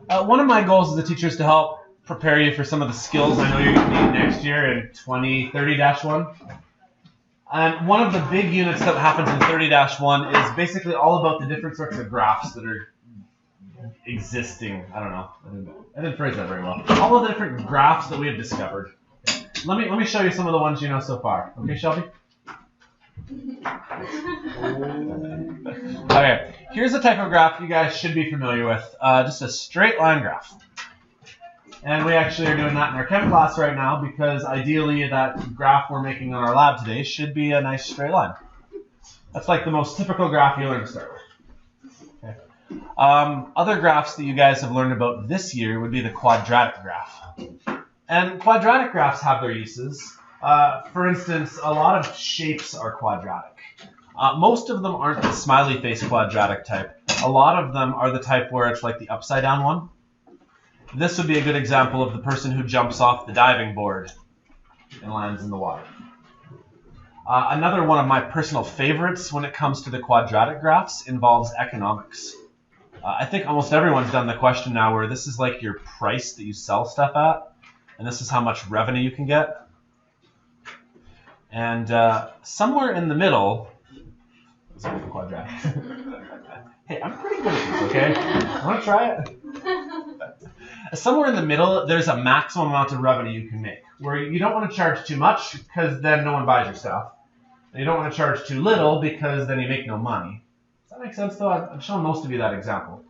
One of my goals as a teacher is to help prepare you for some of the skills I know you're going to need next year in 2030-1. And one of the big units that happens in 30-1 is basically all about the different sorts of graphs that are existing. I don't know. I didn't phrase that very well. All of the different graphs that we have discovered. Let me show you some of the ones you know so far. Okay, Shelby? Okay, here's a type of graph you guys should be familiar with. Just a straight line graph. And we actually are doing that in our chem class right now because ideally that graph we're making on our lab today should be a nice straight line. That's like the most typical graph you learn to start with. Okay. Other graphs that you guys have learned about this year would be the quadratic graph. And quadratic graphs have their uses. For instance, a lot of shapes are quadratic. Most of them aren't the smiley face quadratic type. A lot of them are the type where it's like the upside down one. This would be a good example of the person who jumps off the diving board and lands in the water. Another one of my personal favorites when it comes to the quadratic graphs involves economics. I think almost everyone's done the question now where this is like your price that you sell stuff at, and this is how much revenue you can get. And somewhere in the middle, let's go for quadratic. Hey, I'm pretty good at this, okay? Want to try it? Somewhere in the middle, there's a maximum amount of revenue you can make, where you don't want to charge too much because then no one buys your stuff. And you don't want to charge too little because then you make no money. Does that make sense, though? I've shown most of you that example.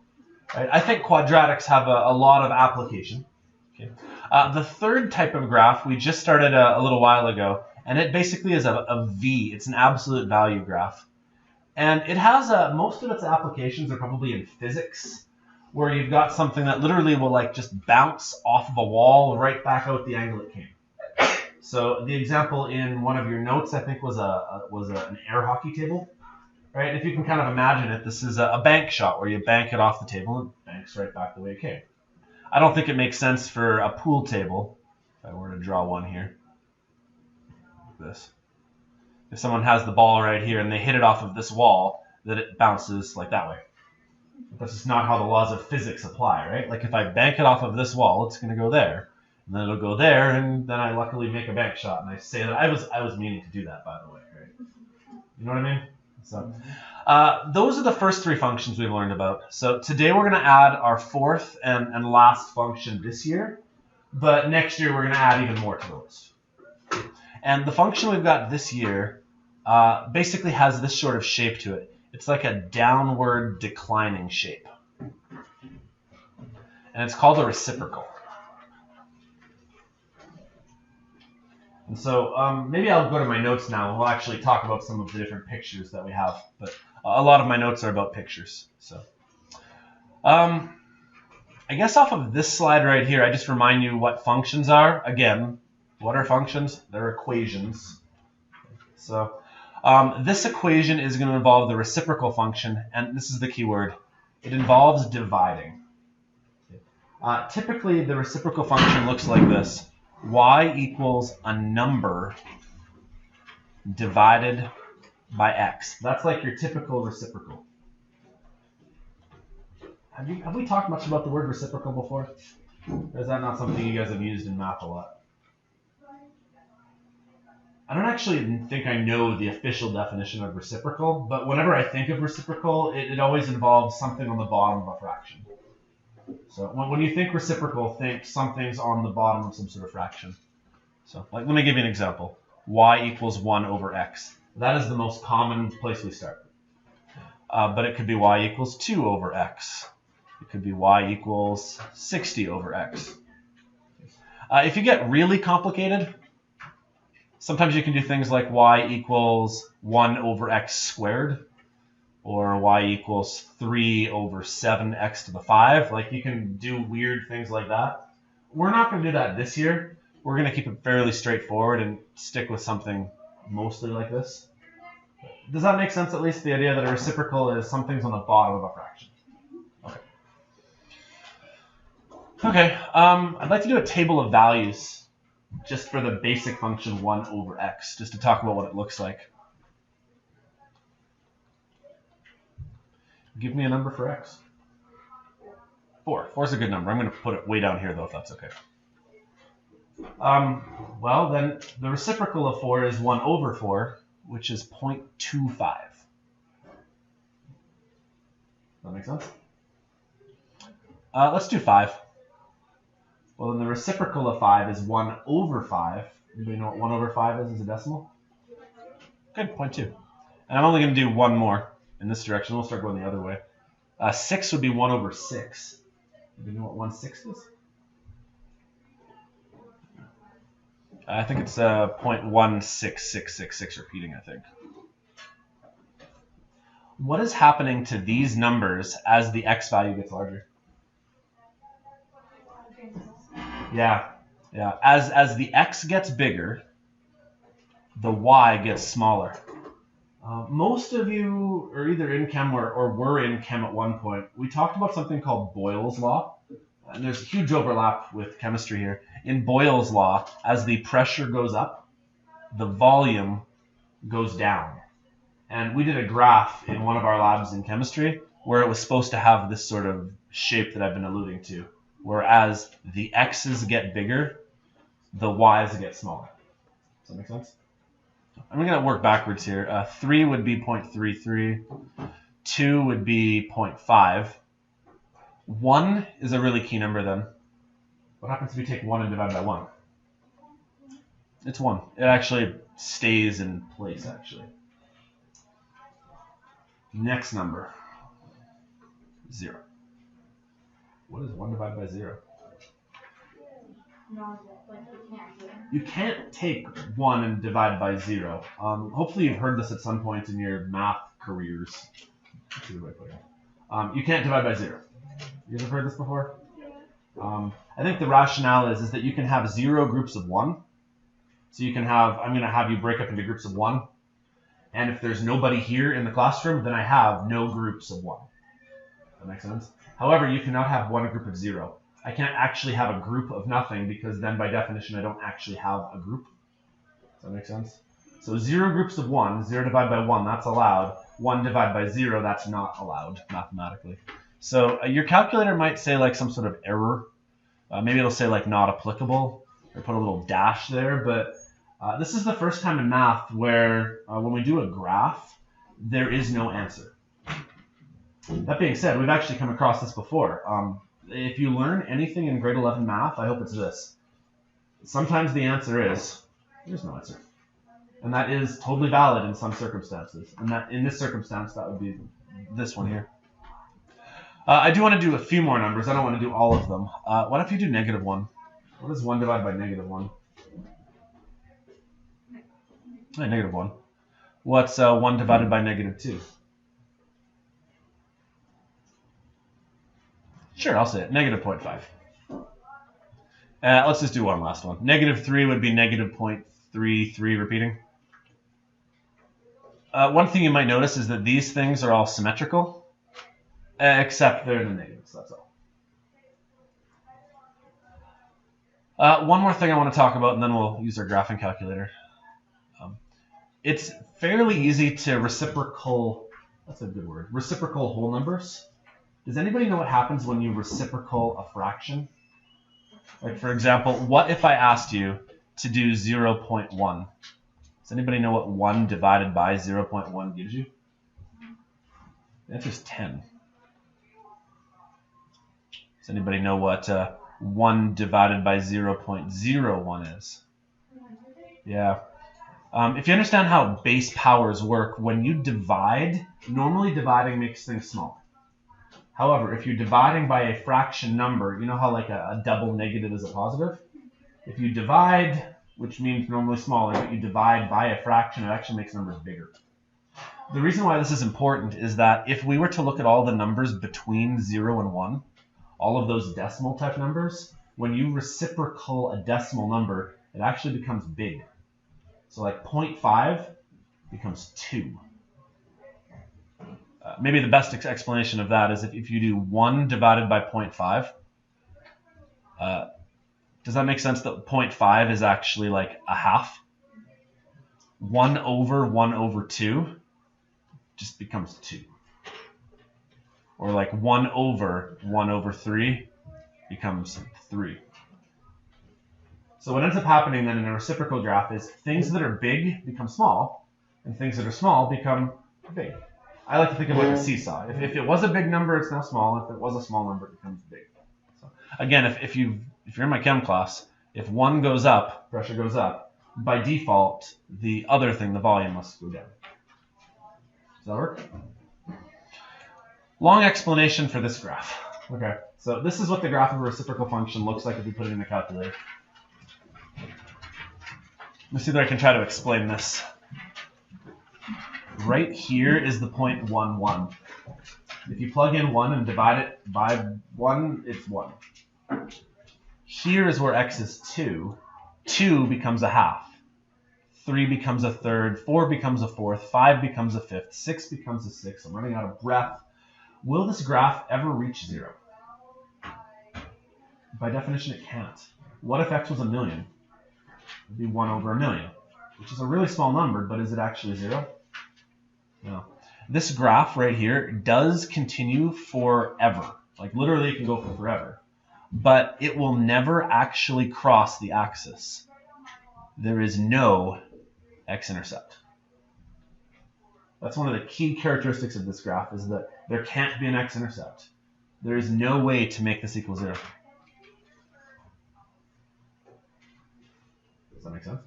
Right? I think quadratics have a lot of application. Okay. The third type of graph we just started a little while ago, and it basically is a V. It's an absolute value graph. And it has most of its applications are probably in physics, where you've got something that literally will like just bounce off of a wall right back out the angle it came. So the example in one of your notes, I think, was an air hockey table, right? If you can kind of imagine it, this is a bank shot where you bank it off the table and it banks right back the way it came. I don't think it makes sense for a pool table, if I were to draw one here, like this. If someone has the ball right here and they hit it off of this wall, that it bounces like that way. That's just not how the laws of physics apply, right? Like if I bank it off of this wall, it's going to go there, and then it'll go there, and then I luckily make a bank shot, and I say that I was meaning to do that, by the way, right? You know what I mean? So those are the first three functions we've learned about. So today we're going to add our fourth and last function this year, but next year we're going to add even more to the list. And the function we've got this year basically has this sort of shape to it. It's like a downward declining shape. And it's called a reciprocal. And so maybe I'll go to my notes now and we'll actually talk about some of the different pictures that we have. But a lot of my notes are about pictures. So I guess off of this slide right here, I just remind you what functions are. Again, what are functions? They're equations. So this equation is going to involve the reciprocal function, and this is the key word. It involves dividing. Typically, the reciprocal function looks like this. Y equals a number divided by x. That's like your typical reciprocal. Have we talked much about the word reciprocal before? Or is that not something you guys have used in math a lot? I don't actually think I know the official definition of reciprocal, but whenever I think of reciprocal, it always involves something on the bottom of a fraction. So when you think reciprocal, think something's on the bottom of some sort of fraction. So like, let me give you an example. Y equals 1 over x. That is the most common place we start. But it could be y equals 2 over x. It could be y equals 60 over x. If you get really complicated, sometimes you can do things like y equals 1 over x squared, or y equals 3 over 7x to the 5. Like, you can do weird things like that. We're not going to do that this year. We're going to keep it fairly straightforward and stick with something mostly like this. Does that make sense, at least? The idea that a reciprocal is something's on the bottom of a fraction. Okay, I'd like to do a table of values just for the basic function 1 over x, just to talk about what it looks like. Give me a number for x. 4. 4 is a good number. I'm going to put it way down here, though, if that's okay. Well, then the reciprocal of 4 is 1 over 4, which is 0.25. That make sense? Let's do 5. Well, then the reciprocal of 5 is 1 over 5. Anybody know what 1 over 5 is as a decimal? Good, 0.2. And I'm only going to do one more in this direction. We'll start going the other way. 6 would be 1 over 6. Do you know what 1/6 is? I think it's 0.16666 repeating, I think. What is happening to these numbers as the x value gets larger? Yeah. As the x gets bigger, the y gets smaller. Most of you are either in chem or were in chem at one point. We talked about something called Boyle's law. And there's a huge overlap with chemistry here. In Boyle's law, as the pressure goes up, the volume goes down. And we did a graph in one of our labs in chemistry where it was supposed to have this sort of shape that I've been alluding to, where as the x's get bigger, the y's get smaller. Does that make sense? I'm going to work backwards here. 3 would be 0.33. 2 would be 0.5. 1 is a really key number then. What happens if we take 1 and divide by 1? It's 1. It actually stays in place, actually. Next number. 0. What is 1 divided by 0? You can't take 1 and divide by 0. Hopefully you've heard this at some point in your math careers. You can't divide by 0. You ever heard this before? I think the rationale is that you can have 0 groups of 1. So you can have, I'm going to have you break up into groups of 1. And if there's nobody here in the classroom, then I have no groups of 1. That makes sense? However, you cannot have one group of 0. I can't actually have a group of nothing because then by definition I don't actually have a group. Does that make sense? So 0 groups of 1, 0 divided by 1, that's allowed. 1 divided by 0, that's not allowed mathematically. So your calculator might say like some sort of error. Maybe it'll say like not applicable or put a little dash there. But this is the first time in math where when we do a graph, there is no answer. That being said, we've actually come across this before. If you learn anything in grade 11 math, I hope it's this. Sometimes the answer is, there's no answer. And that is totally valid in some circumstances. And that in this circumstance, that would be this one here. I do want to do a few more numbers. I don't want to do all of them. What if you do -1? What is 1 divided by -1? -1. What's 1 divided by -2? Sure, I'll say it. -0.5. Let's just do one last one. -3 would be -0.33 repeating. One thing you might notice is that these things are all symmetrical, except they're in the negatives, that's all. One more thing I want to talk about, and then we'll use our graphing calculator. It's fairly easy to reciprocal, that's a good word, reciprocal whole numbers. Does anybody know what happens when you reciprocal a fraction? Like for example, what if I asked you to do 0.1? Does anybody know what 1 divided by 0.1 gives you? The answer is 10. Does anybody know what 1 divided by 0.01 is? Yeah. If you understand how base powers work, when you divide, normally dividing makes things smaller. However, if you're dividing by a fraction number, you know how like a double negative is a positive? If you divide, which means normally smaller, but you divide by a fraction, it actually makes numbers bigger. The reason why this is important is that if we were to look at all the numbers between 0 and 1, all of those decimal type numbers, when you reciprocal a decimal number, it actually becomes big. So like 0.5 becomes 2. Maybe the best explanation of that is if you do 1 divided by 0.5, does that make sense that 0.5 is actually like a half? 1 over 2 just becomes 2. Or like 1 over 3 becomes 3. So what ends up happening then in a reciprocal graph is things that are big become small, and things that are small become big. I like to think of it like a seesaw. If it was a big number, it's now small. If it was a small number, it becomes big. So again, if you're in my chem class, if 1 goes up, pressure goes up, by default, the other thing, the volume, must go down. Does that work? Long explanation for this graph. Okay, so this is what the graph of a reciprocal function looks like if you put it in a calculator. Let me see if I can try to explain this. Right here is the point 1, 1. If you plug in 1 and divide it by 1, it's 1. Here is where x is 2. 2 becomes a half. 3 becomes a third. 4 becomes a fourth. 5 becomes a fifth. 6 becomes a sixth. I'm running out of breath. Will this graph ever reach 0? By definition, it can't. What if x was 1,000,000? It would be 1 over 1,000,000, which is a really small number, but is it actually 0? No. This graph right here does continue forever. Like literally it can go for forever. But it will never actually cross the axis. There is no x-intercept. That's one of the key characteristics of this graph, is that there can't be an x-intercept. There is no way to make this equal 0. Does that make sense?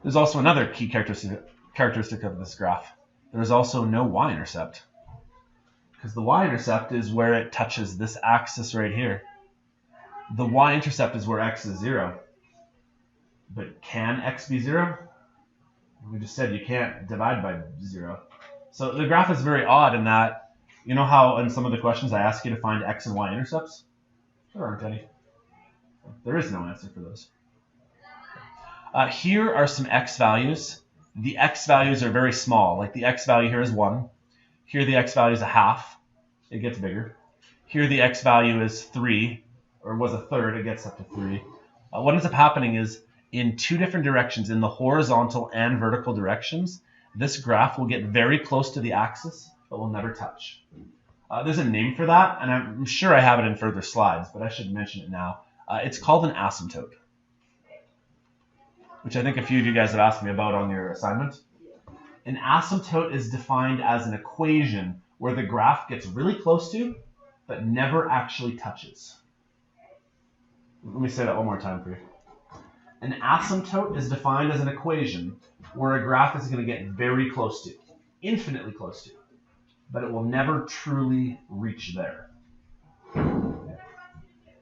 There's also another key characteristic of this graph. There is also no y-intercept. Because the y-intercept is where it touches this axis right here. The y-intercept is where x is 0. But can x be 0? We just said you can't divide by 0. So the graph is very odd in that, you know how in some of the questions I ask you to find x and y intercepts? There aren't any. There is no answer for those. Here are some x values. The x values are very small. Like the x value here is 1. Here the x value is a half. It gets bigger. Here the x value is 3, or was a third. It gets up to 3. What ends up happening is in 2 different directions, in the horizontal and vertical directions, this graph will get very close to the axis, but will never touch. There's a name for that, and I'm sure I have it in further slides, but I should mention it now. It's called an asymptote, which I think a few of you guys have asked me about on your assignment. An asymptote is defined as an equation where the graph gets really close to, but never actually touches. Let me say that one more time for you. An asymptote is defined as an equation where a graph is going to get very close to, infinitely close to, but it will never truly reach there.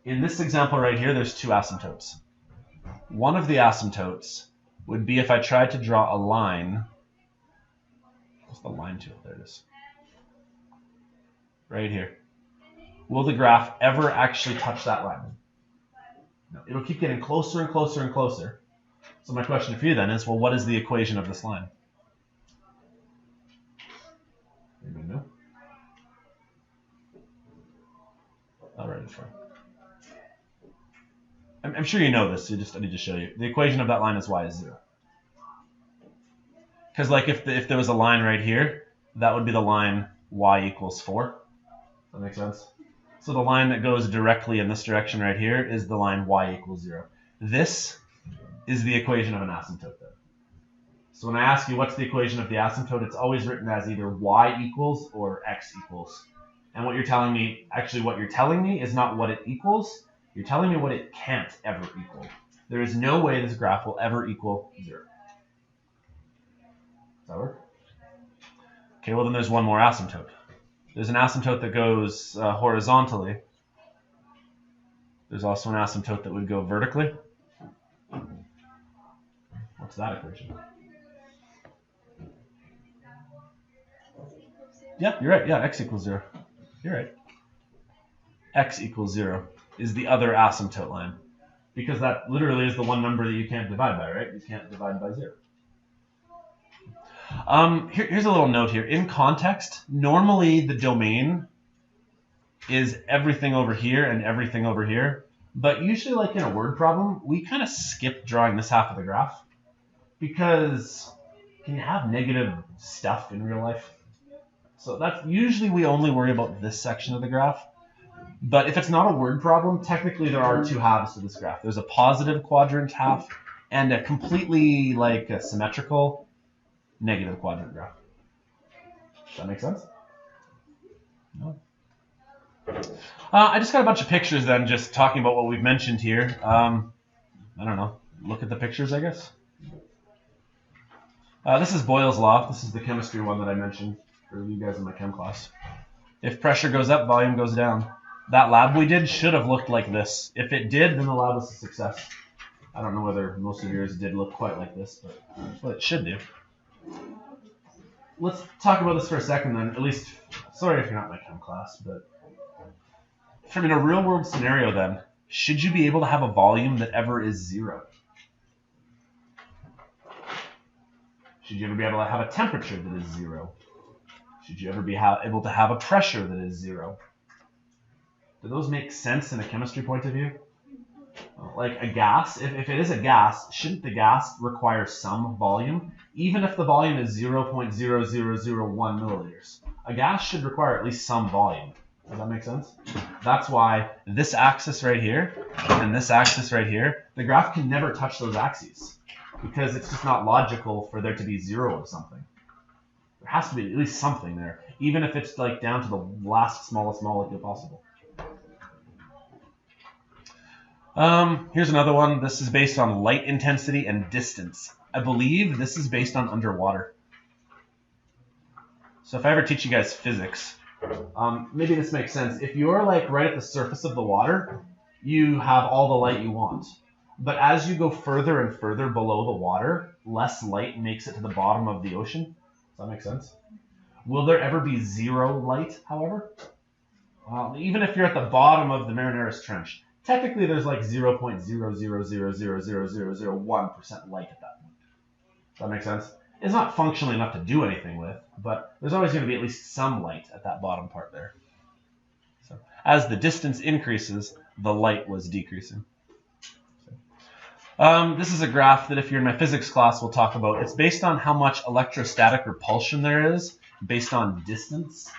In this example right here, there's 2 asymptotes. One of the asymptotes would be if I tried to draw a line. What's the line to it? There it is. Right here. Will the graph ever actually touch that line? No, it'll keep getting closer and closer and closer. So my question for you then is, well, what is the equation of this line? Anybody know? I'll write it for you. I'm sure you know this, I need to show you. The equation of that line is y is 0. Because like if there was a line right here, that would be the line y equals 4. Does that make sense? So the line that goes directly in this direction right here is the line y equals 0. This is the equation of an asymptote then. So when I ask you what's the equation of the asymptote, it's always written as either y equals or x equals. And what you're telling me, actually what you're telling me is not what it equals, you're telling me what it can't ever equal. There is no way this graph will ever equal 0. Does that work? Okay, well then there's one more asymptote. There's an asymptote that goes horizontally. There's also an asymptote that would go vertically. What's that equation? Yeah, you're right. Yeah, x equals 0. You're right. X equals 0 is the other asymptote line. Because that literally is the one number that you can't divide by, right? You can't divide by 0. Here's a little note here. In context, normally the domain is everything over here and everything over here. But usually, like in a word problem, we kind of skip drawing this half of the graph. Because can you have negative stuff in real life? So that's usually we only worry about this section of the graph. But if it's not a word problem, technically there are two halves to this graph. There's a positive quadrant half and a completely like a symmetrical negative quadrant graph. Does that make sense? No. I just got a bunch of pictures then, just talking about what we've mentioned here. I don't know. Look at the pictures, I guess. This is Boyle's law. This is the chemistry one that I mentioned for you guys in my chem class. If pressure goes up, volume goes down. That lab we did should have looked like this. If it did, then the lab was a success. I don't know whether most of yours did look quite like this, but that's what it should do. Let's talk about this for a second then. At least, sorry if you're not in my chem class, but from in a real world scenario then, should you be able to have a volume that ever is zero? Should you ever be able to have a temperature that is zero? Should you ever be able to have a pressure that is zero? Do those make sense in a chemistry point of view? Like a gas, if it is a gas, shouldn't the gas require some volume? Even if the volume is 0.0001 milliliters. A gas should require at least some volume. Does that make sense? That's why this axis right here and this axis right here, the graph can never touch those axes. Because it's just not logical for there to be zero of something. There has to be at least something there, even if it's like down to the last smallest molecule possible. Here's another one. This is based on light intensity and distance. I believe this is based on underwater. So if I ever teach you guys physics, maybe this makes sense. If you're like right at the surface of the water, you have all the light you want. But as you go further and further below the water, less light makes it to the bottom of the ocean. Does that make sense? Will there ever be zero light, however? Even if you're at the bottom of the Marianas Trench, technically there's like 0.000000001% light at that point. Does that make sense? It's not functionally enough to do anything with, but there's always going to be at least some light at that bottom part there. So as the distance increases, the light was decreasing. This is a graph that if you're in my physics class, we'll talk about. It's based on how much electrostatic repulsion there is based on distance.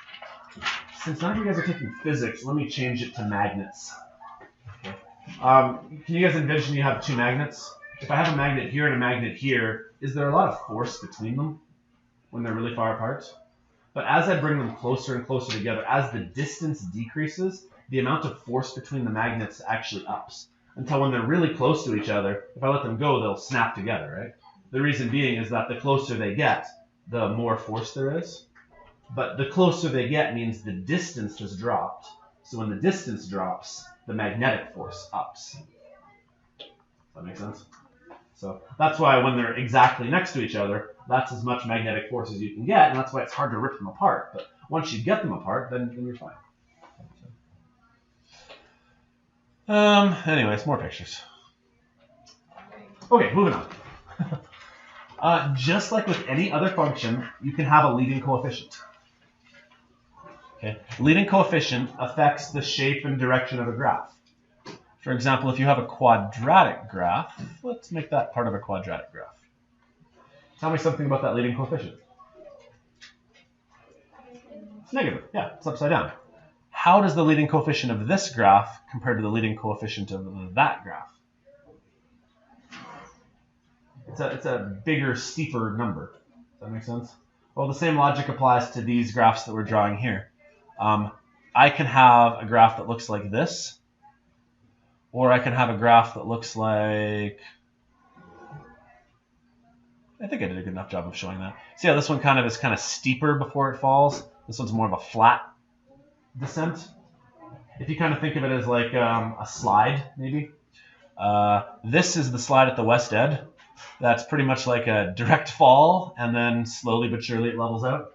Since none of you guys are taking physics, let me change it to magnets. Okay. Can you guys envision you have two magnets? If I have a magnet here and a magnet here, is there a lot of force between them when they're really far apart? But as I bring them closer and closer together, as the distance decreases, the amount of force between the magnets actually ups. Until when they're really close to each other, if I let them go, they'll snap together, right? The reason being is that the closer they get, the more force there is. But the closer they get means the distance has dropped. So when the distance drops, the magnetic force ups. Does that make sense? So that's why when they're exactly next to each other, that's as much magnetic force as you can get, and that's why it's hard to rip them apart. But once you get them apart, then you're fine. Anyways, more pictures. Okay, moving on. Just like with any other function, you can have a leading coefficient. Okay, leading coefficient affects the shape and direction of a graph. For example, if you have a quadratic graph, let's make that part of a quadratic graph. Tell me something about that leading coefficient. It's negative. Yeah, it's upside down. How does the leading coefficient of this graph compare to the leading coefficient of that graph? It's a bigger, steeper number. Does that make sense? Well, the same logic applies to these graphs that we're drawing here. I can have a graph that looks like this, or I can have a graph that looks like... I think I did a good enough job of showing that. See how this one is kind of steeper before it falls? This one's more of a flat descent. If you kind of think of it as like a slide, maybe. This is the slide at the west edge. That's pretty much like a direct fall, and then slowly but surely it levels out.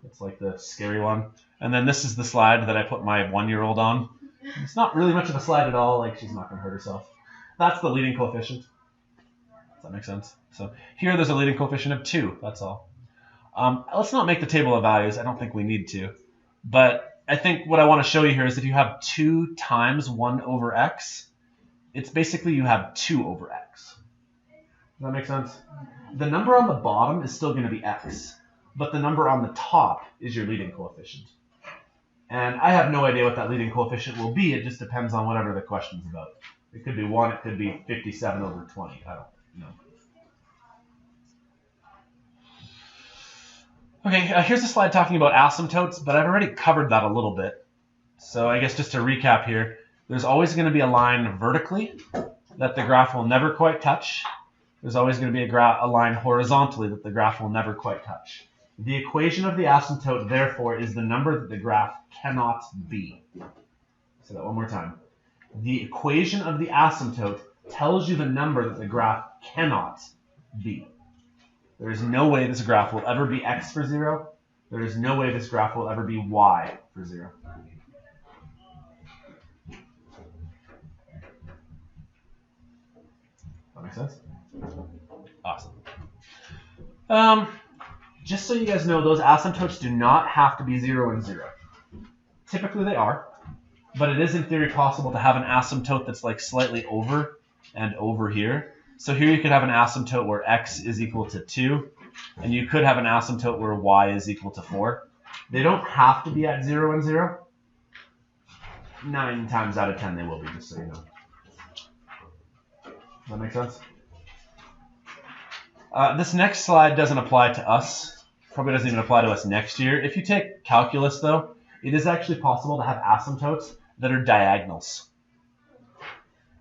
It's like the scary one. And then this is the slide that I put my 1-year-old on. It's not really much of a slide at all, like she's not going to hurt herself. That's the leading coefficient. Does that make sense? So here there's a leading coefficient of 2, that's all. Let's not make the table of values, I don't think we need to. But I think what I want to show you here is if you have 2 times 1 over x, it's basically you have 2 over x. Does that make sense? The number on the bottom is still going to be x. but the number on the top is your leading coefficient. And I have no idea what that leading coefficient will be. It just depends on whatever the question's about. It could be 1, it could be 57 over 20. I don't know. Okay, here's a slide talking about asymptotes, but I've already covered that a little bit. So I guess just to recap here, there's always going to be a line vertically that the graph will never quite touch. There's always going to be a line horizontally that the graph will never quite touch. The equation of the asymptote, therefore, is the number that the graph cannot be. Say that one more time. The equation of the asymptote tells you the number that the graph cannot be. There is no way this graph will ever be x for 0. There is no way this graph will ever be y for 0. That makes sense? Awesome. Just so you guys know, those asymptotes do not have to be 0 and 0. Typically they are, but it is in theory possible to have an asymptote that's like slightly over and over here. So here you could have an asymptote where x is equal to 2, and you could have an asymptote where y is equal to 4. They don't have to be at 0 and 0. 9 times out of 10 they will be, just so you know. Does that make sense? This next slide doesn't apply to us. Probably doesn't even apply to us next year. If you take calculus, though, it is actually possible to have asymptotes that are diagonals.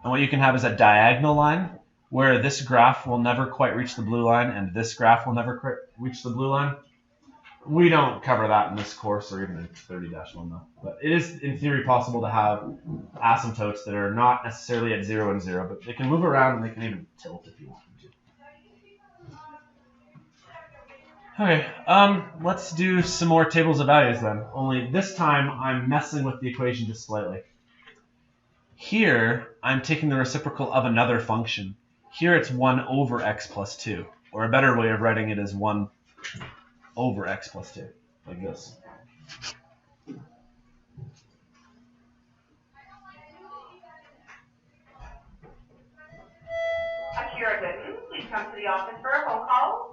And what you can have is a diagonal line where this graph will never quite reach the blue line and this graph will never quite reach the blue line. We don't cover that in this course or even in 30-1 though. But it is in theory possible to have asymptotes that are not necessarily at 0 and 0, but they can move around and they can even tilt if you want them to. Okay, let's do some more tables of values then. Only this time I'm messing with the equation just slightly. Here, I'm taking the reciprocal of another function. Here it's 1 over x plus 2. Or a better way of writing it is 1 over x plus 2, like this. Akira Gooden, please come to the office for a phone call.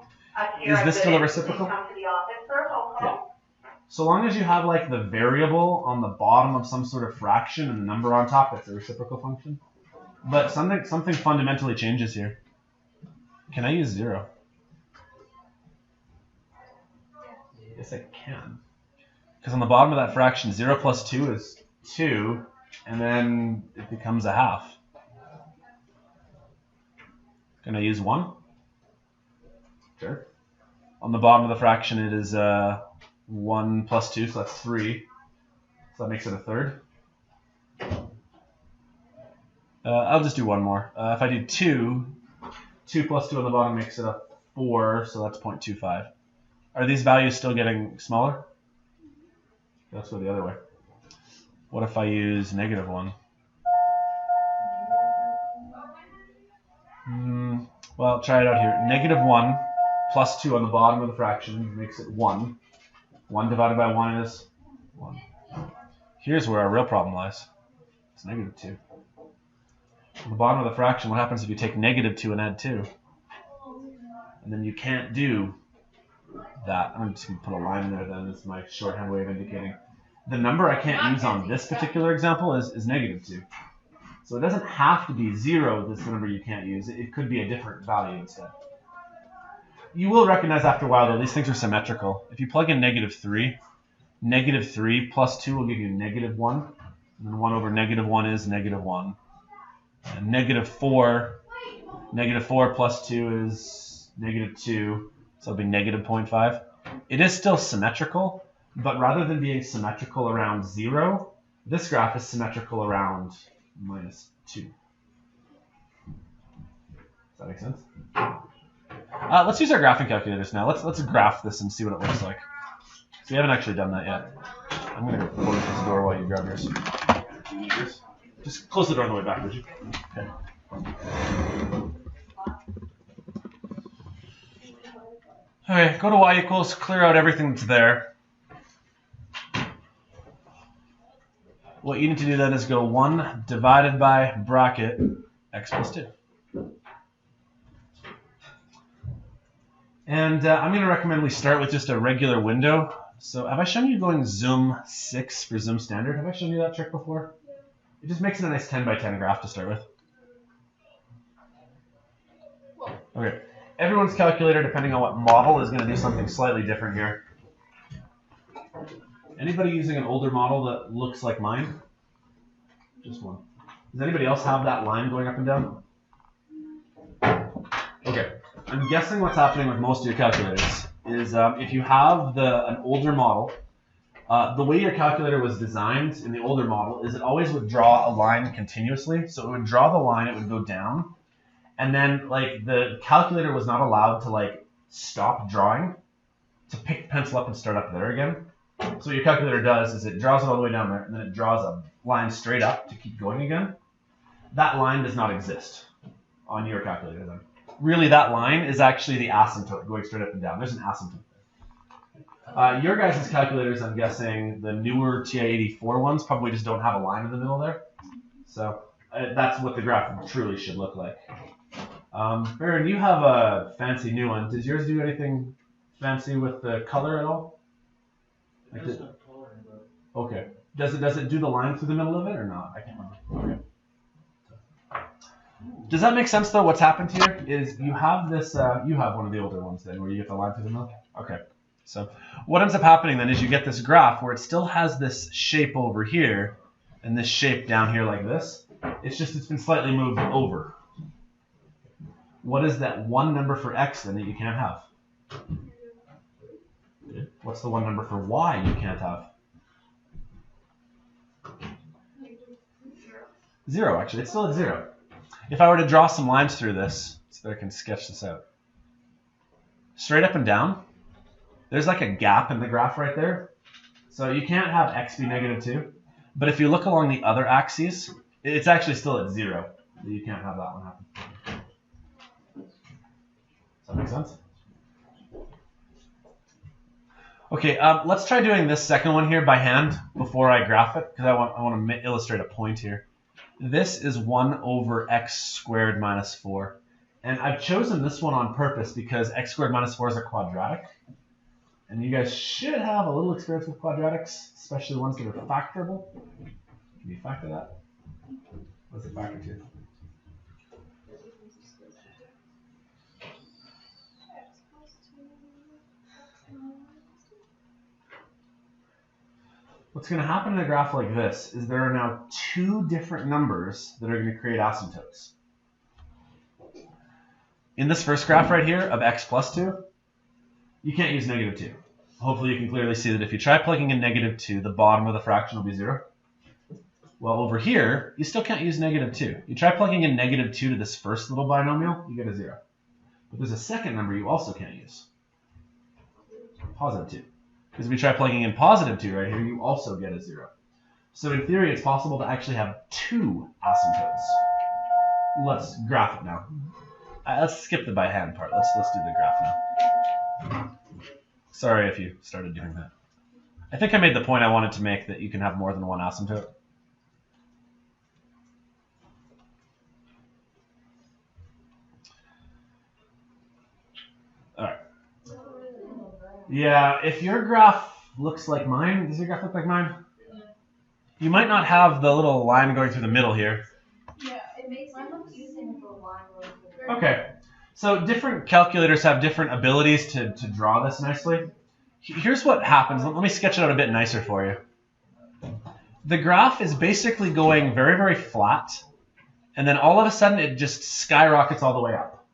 Is this still a reciprocal? Please come to the office for a phone call. Yeah. So long as you have like the variable on the bottom of some sort of fraction and the number on top, that's a reciprocal function. But something fundamentally changes here. Can I use 0? Yes, I can. Because on the bottom of that fraction, 0 plus 2 is 2, and then it becomes a half. Can I use 1? Sure. On the bottom of the fraction, it is 1 plus 2, so that's 3. So that makes it a third. I'll just do one more. If I do 2, 2 plus 2 on the bottom makes it a 4, so that's 0.25. Are these values still getting smaller? Let's go the other way. What if I use -1? Well, try it out here. -1 plus 2 on the bottom of the fraction makes it 1. 1 divided by 1 is 1. Here's where our real problem lies. It's -2. On the bottom of the fraction, what happens if you take -2 and add 2? And then you can't do that. I'm just going to put a line there then. It's my shorthand way of indicating. The number I can't use on this particular example is -2. So it doesn't have to be 0, this number you can't use. It could be a different value instead. You will recognize after a while, though, these things are symmetrical. If you plug in -3, -3 plus 2 will give you -1. And then 1 over -1 is -1. And -4 plus 2 is -2. So it'll be -0.5. It is still symmetrical, but rather than being symmetrical around 0, this graph is symmetrical around -2. Does that make sense? Let's use our graphing calculators now. Let's graph this and see what it looks like. So we haven't actually done that yet. I'm going to go close this door while you grab yours. Just close the door on the way back, would you? Okay. Okay, go to y equals, clear out everything that's there. What you need to do then is go 1 divided by bracket x plus 2. And I'm going to recommend we start with just a regular window. So have I shown you going zoom 6 for zoom standard? Have I shown you that trick before? Yeah. It just makes it a nice 10 by 10 graph to start with. Okay. Everyone's calculator, depending on what model, is going to do something slightly different here. Anybody using an older model that looks like mine? Just one. Does anybody else have that line going up and down? Okay. I'm guessing what's happening with most of your calculators is if you have an older model, the way your calculator was designed in the older model is it always would draw a line continuously. So it would draw the line, it would go down, and then like the calculator was not allowed to like stop drawing to pick the pencil up and start up there again. So what your calculator does is it draws it all the way down there, and then it draws a line straight up to keep going again. That line does not exist on your calculator then. Really, that line is actually the asymptote going straight up and down. There's an asymptote there. Your guys' calculators, I'm guessing, the newer TI-84 ones probably just don't have a line in the middle there. So that's what the graph truly should look like. Baron, you have a fancy new one. Does yours do anything fancy with the color at all? Like okay. Does it do the line through the middle of it or not? I can't remember. Okay. Does that make sense though? What's happened here is you have this. You have one of the older ones then, where you get the line through the middle. Okay. So what ends up happening then is you get this graph where it still has this shape over here and this shape down here like this. It's just it's been slightly moved over. What is that one number for x then that you can't have? What's the one number for y you can't have? 0, actually. It's still at 0. If I were to draw some lines through this, so that I can sketch this out. Straight up and down, there's like a gap in the graph right there. So you can't have x be -2. But if you look along the other axes, it's actually still at 0. You can't have that one happen. Does that make sense? Okay, let's try doing this second one here by hand before I graph it, because I want to illustrate a point here. This is 1 over x squared minus 4. And I've chosen this one on purpose because x squared minus 4 is a quadratic. And you guys should have a little experience with quadratics, especially ones that are factorable. Can you factor that? What's it factor to? What's going to happen in a graph like this is there are now 2 different numbers that are going to create asymptotes. In this first graph right here of x plus 2, you can't use -2. Hopefully you can clearly see that if you try plugging in -2, the bottom of the fraction will be 0. Well, over here, you still can't use -2. You try plugging in -2 to this first little binomial, you get a 0. But there's a second number you also can't use. +2. Because if we try plugging in +2 right here, you also get a 0. So in theory, it's possible to actually have 2 asymptotes. Let's graph it now. Let's skip the by hand part. Let's do the graph now. Sorry if you started doing that. I think I made the point I wanted to make that you can have more than one asymptote. All right. Yeah, if your graph looks like mine, does your graph look like mine? Yeah. You might not have the little line going through the middle here. Yeah, it makes it confusing with the line going through. Okay, so different calculators have different abilities to draw this nicely. Here's what happens. Let me sketch it out a bit nicer for you. The graph is basically going very, very flat, and then all of a sudden it just skyrockets all the way up.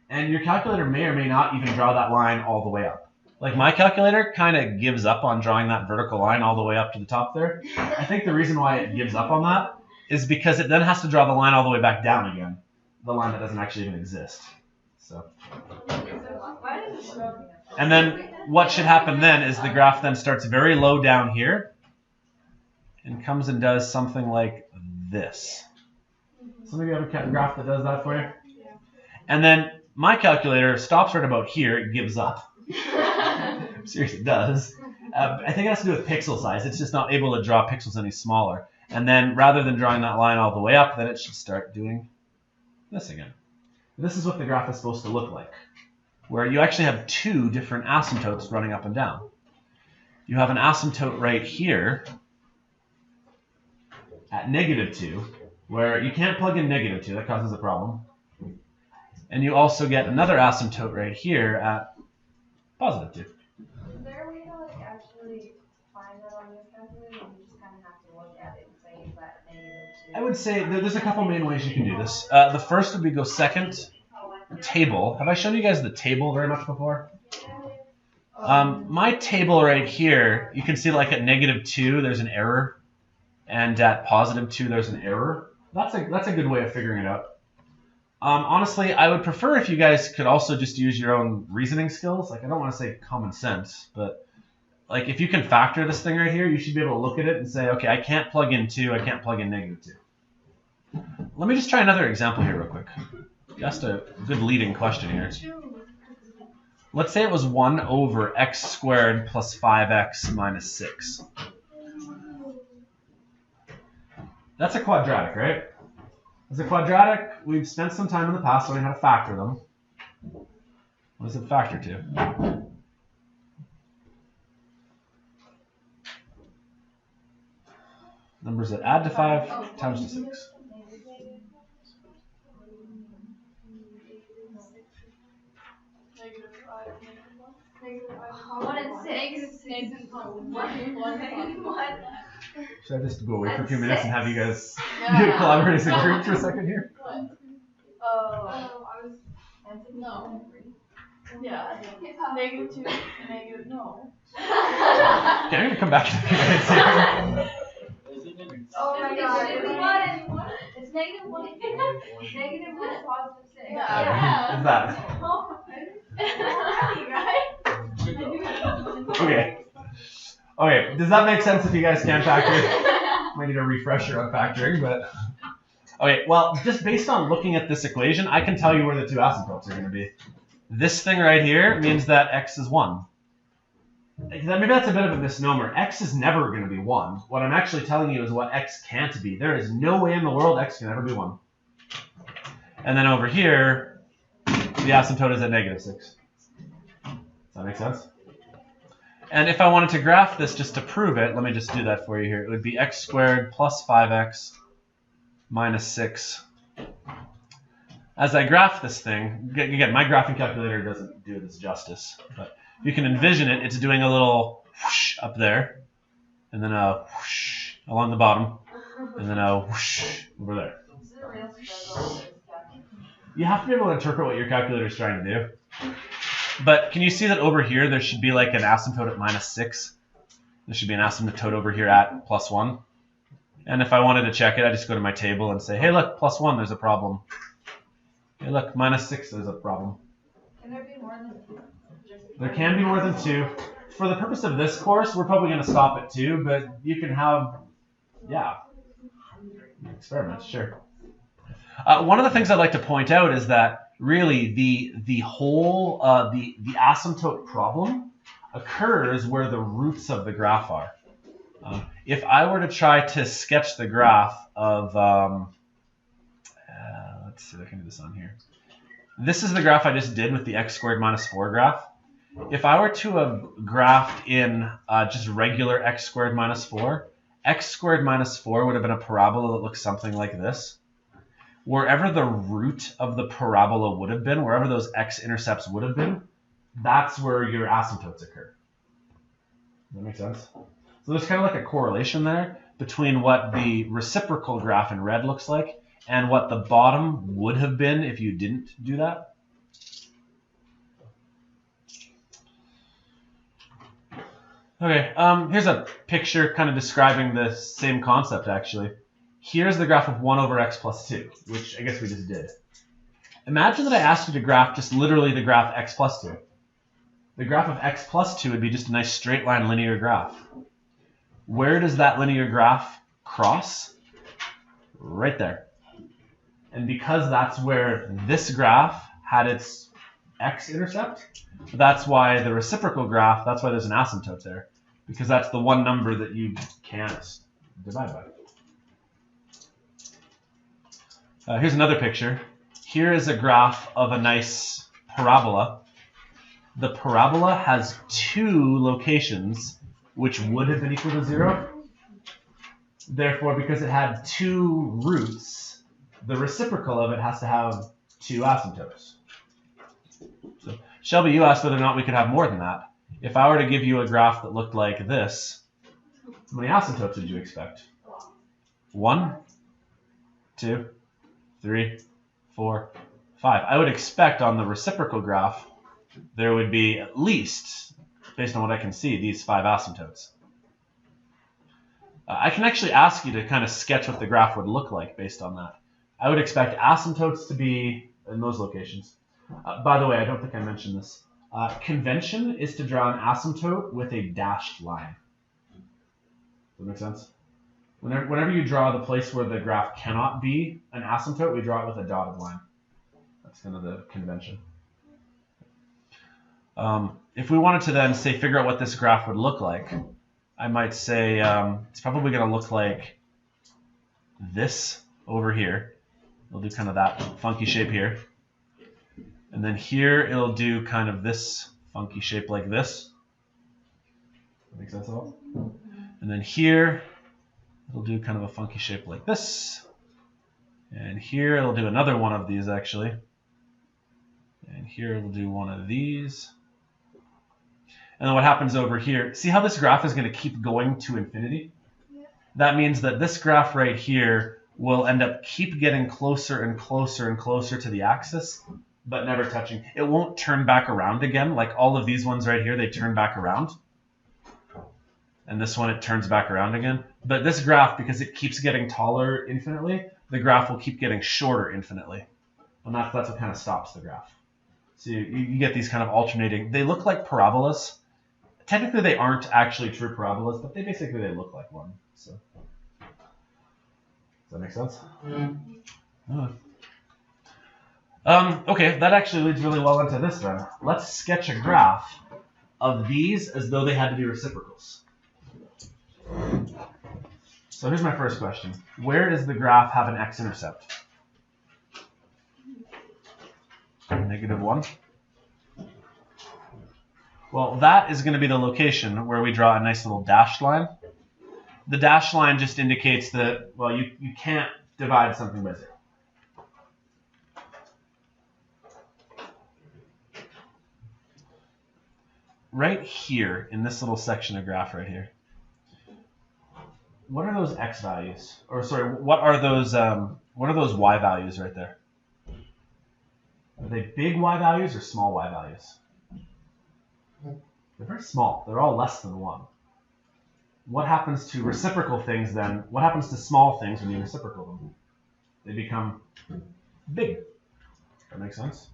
And your calculator may or may not even draw that line all the way up. Like my calculator kind of gives up on drawing that vertical line all the way up to the top there. I think the reason why it gives up on that is because it then has to draw the line all the way back down again. The line that doesn't actually even exist. So. And then what should happen then is the graph then starts very low down here and comes and does something like this. Some of you have a graph that does that for you? And then my calculator stops right about here. It gives up. Seriously, it does. I think it has to do with pixel size. It's just not able to draw pixels any smaller. And then rather than drawing that line all the way up, then it should start doing this again. This is what the graph is supposed to look like. where you actually have two different asymptotes running up and down. You have an asymptote right here at -2, where you can't plug in -2, that causes a problem. And you also get another asymptote right here at +2. Is there a way to like actually find that on your calculator, or you just kind of have to look at it and say is that -2? I would say there's a couple main ways you can do this. The first would be go second, table. Have I shown you guys the table very much before? My table right here, you can see like at -2 there's an error, and at +2 there's an error. That's a good way of figuring it out. Honestly, I would prefer if you guys could also just use your own reasoning skills. Like, I don't want to say common sense, but like if you can factor this thing right here, you should be able to look at it and say, okay, I can't plug in 2, I can't plug in -2. Let me just try another example here real quick. You asked a good leading question here. Let's say it was 1 over x squared plus 5x minus 6. That's a quadratic, right? As a quadratic, we've spent some time in the past learning how to factor them. What does it factor to? Numbers that add to 5 times to 6. What and 6? What? Should I just go away for a few minutes and have you guys collaborate as a group for a second here? No. Yeah. -2, no. Okay, I'm going to come back to you guys here. Oh my god. It's -1. -1 positive 6. Yeah. Is that? Okay. Okay, does that make sense if you guys can't factor? Might need a refresher on factoring, but... Okay, well, just based on looking at this equation, I can tell you where the two asymptotes are going to be. This thing right here means that x is 1. Maybe that's a bit of a misnomer. X is never going to be 1. What I'm actually telling you is what x can't be. There is no way in the world x can ever be 1. And then over here, the asymptote is at -6. Does that make sense? And if I wanted to graph this just to prove it, let me just do that for you here. It would be x squared plus 5x minus 6. As I graph this thing, again, my graphing calculator doesn't do this justice, but if you can envision it, it's doing a little whoosh up there, and then a whoosh along the bottom, and then a whoosh over there. You have to be able to interpret what your calculator is trying to do. But can you see that over here there should be like an asymptote at -6? There should be an asymptote over here at +1. And if I wanted to check it, I just go to my table and say, hey, look, +1, there's a problem. Hey, look, -6, there's a problem. Can there be more than 2? There can be more than 2. For the purpose of this course, we're probably going to stop at 2, but you can have, yeah, experiments, sure. One of the things I'd like to point out is that really the whole, the asymptote problem occurs where the roots of the graph are. If I were to try to sketch the graph of, let's see if I can do this on here. This is the graph I just did with the x squared minus 4 graph. If I were to have graphed in just regular x squared minus 4, x squared minus 4 would have been a parabola that looks something like this. Wherever the root of the parabola would have been, wherever those x-intercepts would have been, that's where your asymptotes occur. Does that make sense? So there's kind of like a correlation there between what the reciprocal graph in red looks like and what the bottom would have been if you didn't do that. Okay, here's a picture kind of describing the same concept actually. Here's the graph of 1 over x plus 2, which I guess we just did. Imagine that I asked you to graph just literally the graph x plus 2. The graph of x plus 2 would be just a nice straight line linear graph. Where does that linear graph cross? Right there. And because that's where this graph had its x-intercept, that's why the reciprocal graph, that's why there's an asymptote there. Because that's the one number that you can't divide by. Here's another picture. Here is a graph of a nice parabola. the parabola has two locations which would have been equal to 0. Therefore, because it had two roots, the reciprocal of it has to have two asymptotes. So, Shelby, you asked whether or not we could have more than that. If I were to give you a graph that looked like this, how many asymptotes would you expect? 1, 2, 3, 4, 5. I would expect on the reciprocal graph there would be at least, based on what I can see, these 5 asymptotes. I can actually ask you to kind of sketch what the graph would look like based on that. I would expect asymptotes to be in those locations. By the way, I don't think I mentioned this. Convention is to draw an asymptote with a dashed line. Does that make sense? Whenever you draw the place where the graph cannot be an asymptote, we draw it with a dotted line. That's kind of the convention. If we wanted to then, say, figure out what this graph would look like, I might say it's probably going to look like this over here. We'll do kind of that funky shape here. And then here it'll do kind of this funky shape like this. That makes sense at all? And then here it'll do kind of a funky shape like this. And here it'll do another one of these actually. And here it'll do one of these. And then what happens over here, see how this graph is going to keep going to infinity? Yeah. That means that this graph right here will end up keep getting closer and closer and closer to the axis, but never touching. It won't turn back around again. Like all of these ones right here, they turn back around. And this one, it turns back around again. But this graph, because it keeps getting taller infinitely, the graph will keep getting shorter infinitely. And that's what kind of stops the graph. So you get these kind of alternating. They look like parabolas. Technically, they aren't actually true parabolas, but they look like one. So, does that make sense? Mm-hmm. Okay, that actually leads really well into this then. Let's sketch a graph of these as though they had to be reciprocals. So here's my first question. Where does the graph have an x-intercept? -1. Well, that is going to be the location where we draw a nice little dashed line. The dashed line just indicates that, well, you can't divide something by 0. Right here, in this little section of graph right here, what are those x values? Or sorry, what are those y values right there? Are they big y values or small y values? They're very small. They're all less than 1. What happens to reciprocal things then? What happens to small things when you reciprocal them? They become big. That makes sense?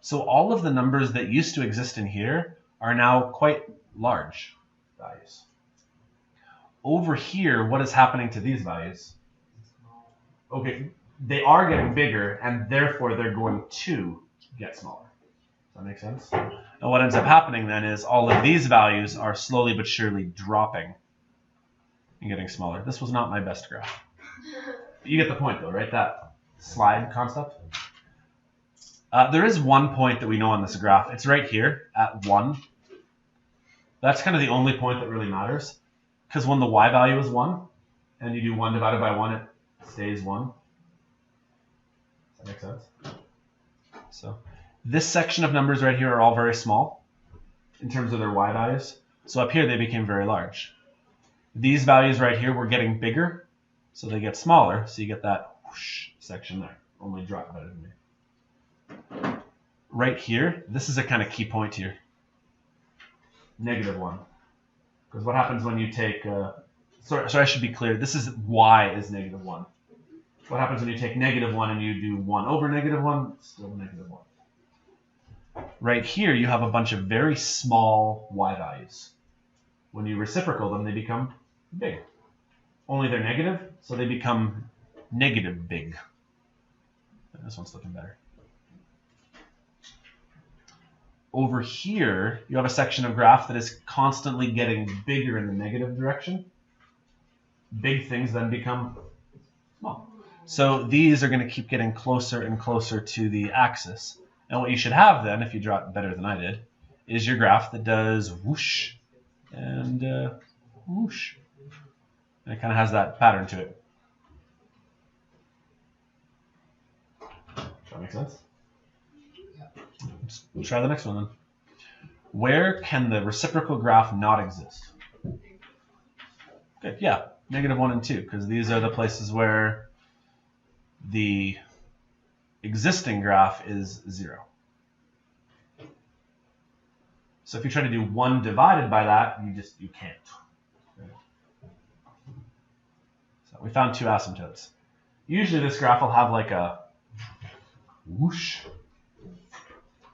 So all of the numbers that used to exist in here are now quite large values. Over here, what is happening to these values? Okay, they are getting bigger, and therefore they're going to get smaller. Does that make sense? And what ends up happening then is all of these values are slowly but surely dropping and getting smaller. This was not my best graph. You get the point though, right? That slide concept. There is one point that we know on this graph. It's right here at 1. That's kind of the only point that really matters. Because when the y value is 1, and you do 1 divided by 1, it stays 1. Does that make sense? So this section of numbers right here are all very small in terms of their y values. So up here, they became very large. These values right here were getting bigger, so they get smaller. So you get that whoosh section there, only drop better than me. Right here, this is a kind of key point here. -1. Because what happens when you take, sorry, I should be clear, this is y is -1. What happens when you take -1 and you do 1 over -1? Still -1. Right here, you have a bunch of very small y values. When you reciprocal them, they become big. Only they're negative, so they become negative big. This one's looking better. Over here, you have a section of graph that is constantly getting bigger in the negative direction. Big things then become small. So these are going to keep getting closer and closer to the axis. And what you should have then, if you draw it better than I did, is your graph that does whoosh and whoosh. And it kind of has that pattern to it. Does that make sense? Let's try the next one then. Where can the reciprocal graph not exist? Good, yeah, -1 and 2, because these are the places where the existing graph is 0. So if you try to do 1 divided by that, you can't. So we found 2 asymptotes. Usually this graph will have like a whoosh,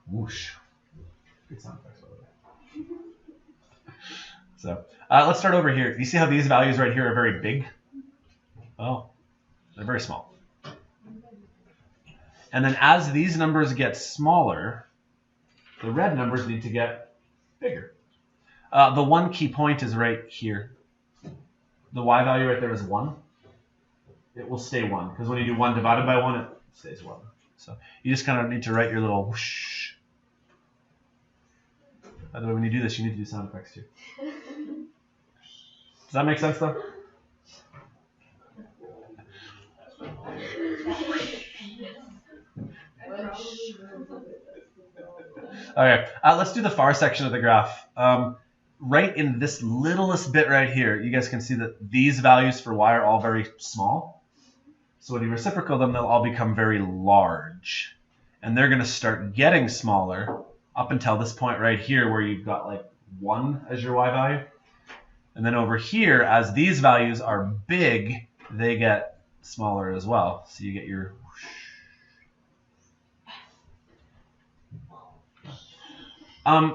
whoosh. Good sound effects over there. So let's start over here. You see how these values right here are very big? Oh, they're very small. And then as these numbers get smaller, the red numbers need to get bigger. The one key point is right here. The y value right there is 1. It will stay 1, because when you do 1 divided by 1, it stays 1. So you just kind of need to write your little whoosh. By the way, when you do this, you need to do sound effects too. Does that make sense though? Okay, let's do the far section of the graph. Right in this littlest bit right here, you guys can see that these values for y are all very small. So when you reciprocal them, they'll all become very large. And they're going to start getting smaller up until this point right here where you've got like 1 as your y value. And then over here, as these values are big, they get smaller as well. So you get your whoosh.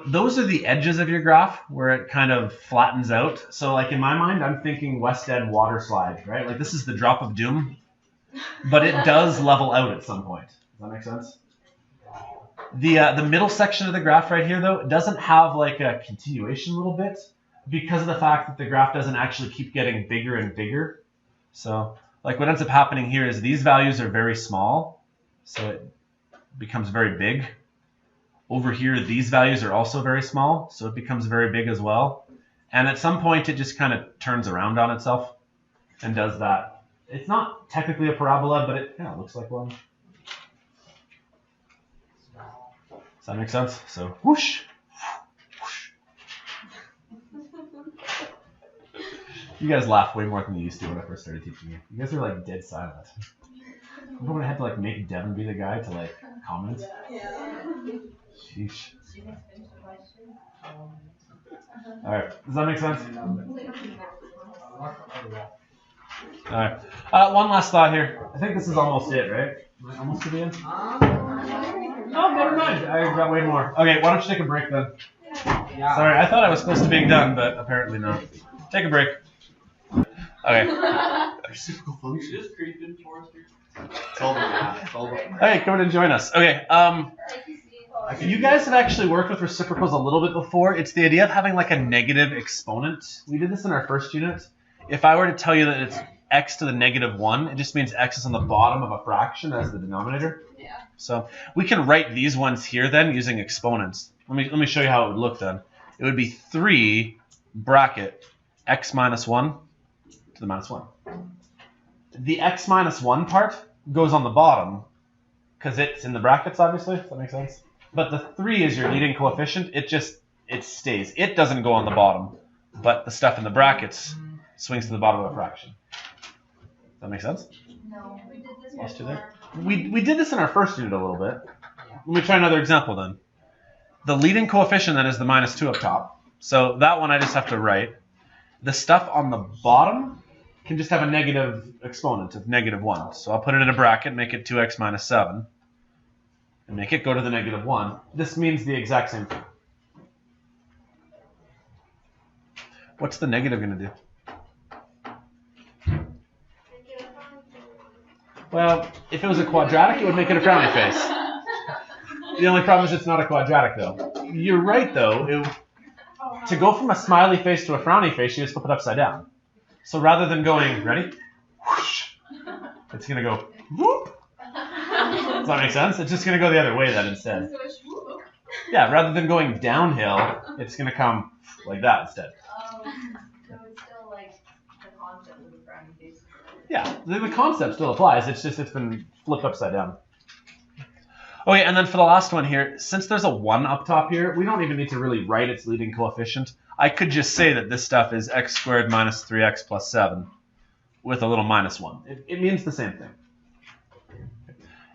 Those are the edges of your graph where it kind of flattens out. So like in my mind, I'm thinking West End water slide, right? Like this is the drop of doom, but it does level out at some point. Does that make sense? The middle section of the graph right here, though, it doesn't have like a continuation a little bit because of the fact that the graph doesn't actually keep getting bigger and bigger. So like what ends up happening here is these values are very small, so it becomes very big. Over here, these values are also very small, so it becomes very big as well. And at some point, it just kind of turns around on itself and does that. It's not technically a parabola, but it kind of looks like one. Does that make sense? So whoosh, whoosh. You guys laugh way more than you used to when I first started teaching you. You guys are like dead silent. Remember when I had to like make Devin be the guy to like comment? Yeah. Sheesh. Alright, does that make sense? Alright, one last thought here. I think this is almost it, right? Am I almost to the end? No, never mind. I got way more. Okay, why don't you take a break then? Yeah. Sorry, I thought I was close to being done, but apparently not. Take a break. Okay. Reciprocal functions. Just creeping towards you. It's all about. It's all about. Hey, come in and join us. Okay, you guys have actually worked with reciprocals a little bit before. It's the idea of having like a negative exponent. We did this in our first unit. If I were to tell you that it's x to the -1, it just means x is on the bottom of a fraction as the denominator. Yeah. So we can write these ones here then using exponents. Let me show you how it would look then. It would be 3 bracket x minus 1 to the -1. The x minus 1 part goes on the bottom because it's in the brackets, obviously. Does that make sense? But the 3 is your leading coefficient. It stays. It doesn't go on the bottom, but the stuff in the brackets swings to the bottom of a fraction. Does that make sense? No, we did this Lost you before. there? We did this in our first unit a little bit. Let me try another example then. The leading coefficient then is the -2 up top. So that one I just have to write. The stuff on the bottom can just have a negative exponent of -1. So I'll put it in a bracket, make it 2x minus 7, and make it go to the -1. This means the exact same thing. What's the negative going to do? Well, if it was a quadratic, it would make it a frowny face. The only problem is it's not a quadratic, though. You're right, though. To go from a smiley face to a frowny face, you just flip it upside down. So rather than going, ready? Whoosh, it's going to go, whoop. Does that make sense? It's just going to go the other way then instead. Yeah, rather than going downhill, it's going to come like that instead. So it's still like the concept of the frowny face. Yeah, the concept still applies. It's just it's been flipped upside down. Okay, and then for the last one here, since there's a 1 up top here, we don't even need to really write its leading coefficient. I could just say that this stuff is x squared minus 3x plus 7 with a little minus 1. It means the same thing.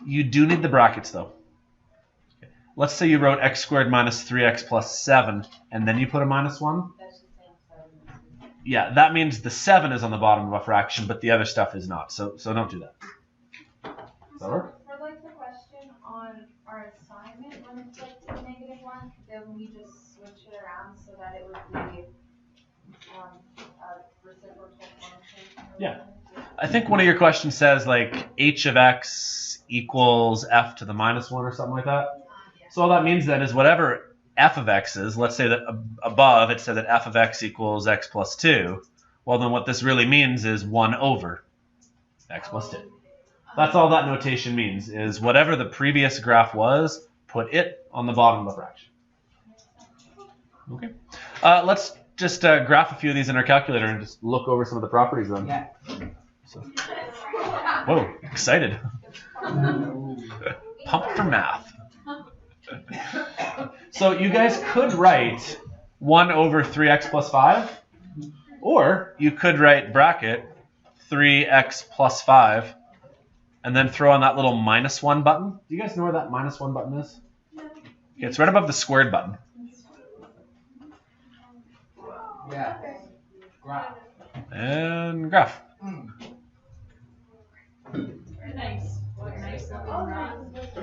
You do need the brackets, though. Okay. Let's say you wrote x squared minus 3x plus 7, and then you put a minus 1. That's the same 7. Yeah, that means the 7 is on the bottom of a fraction, but the other stuff is not. So don't do that. Does that work? For like the question on our assignment, when it's like to the -1, then we just switch it around so that it would be a reciprocal function. Yeah. I think one of your questions says like h of x equals f to the minus 1 or something like that. Yeah. So all that means then is whatever f of x is, let's say that above it said that f of x equals x plus 2. Well, then what this really means is 1 over x plus 2. That's all that notation means, is whatever the previous graph was, put it on the bottom of the fraction. Okay. Let's just graph a few of these in our calculator and just look over some of the properties then. Yeah. So. Whoa, excited. Pumped for math. So you guys could write 1 over 3x plus 5, or you could write bracket 3x plus 5, and then throw on that little minus 1 button. Do you guys know where that minus 1 button is? Okay, it's right above the squared button. Yeah. Graph. And graph. Nice. Nice looking graph.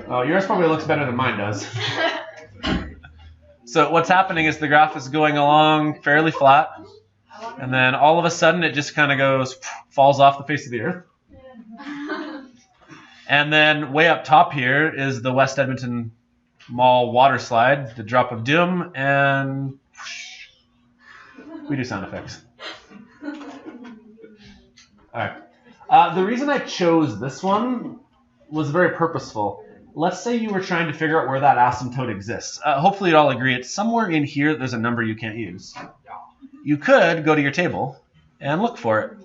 Oh, yours probably looks better than mine does. So what's happening is the graph is going along fairly flat, and then all of a sudden it just kind of goes, falls off the face of the earth. And then way up top here is the West Edmonton Mall water slide, the drop of doom, and we do sound effects. All right. The reason I chose this one was very purposeful. Let's say you were trying to figure out where that asymptote exists. Hopefully you'd all agree it's somewhere in here there's a number you can't use. You could go to your table and look for it.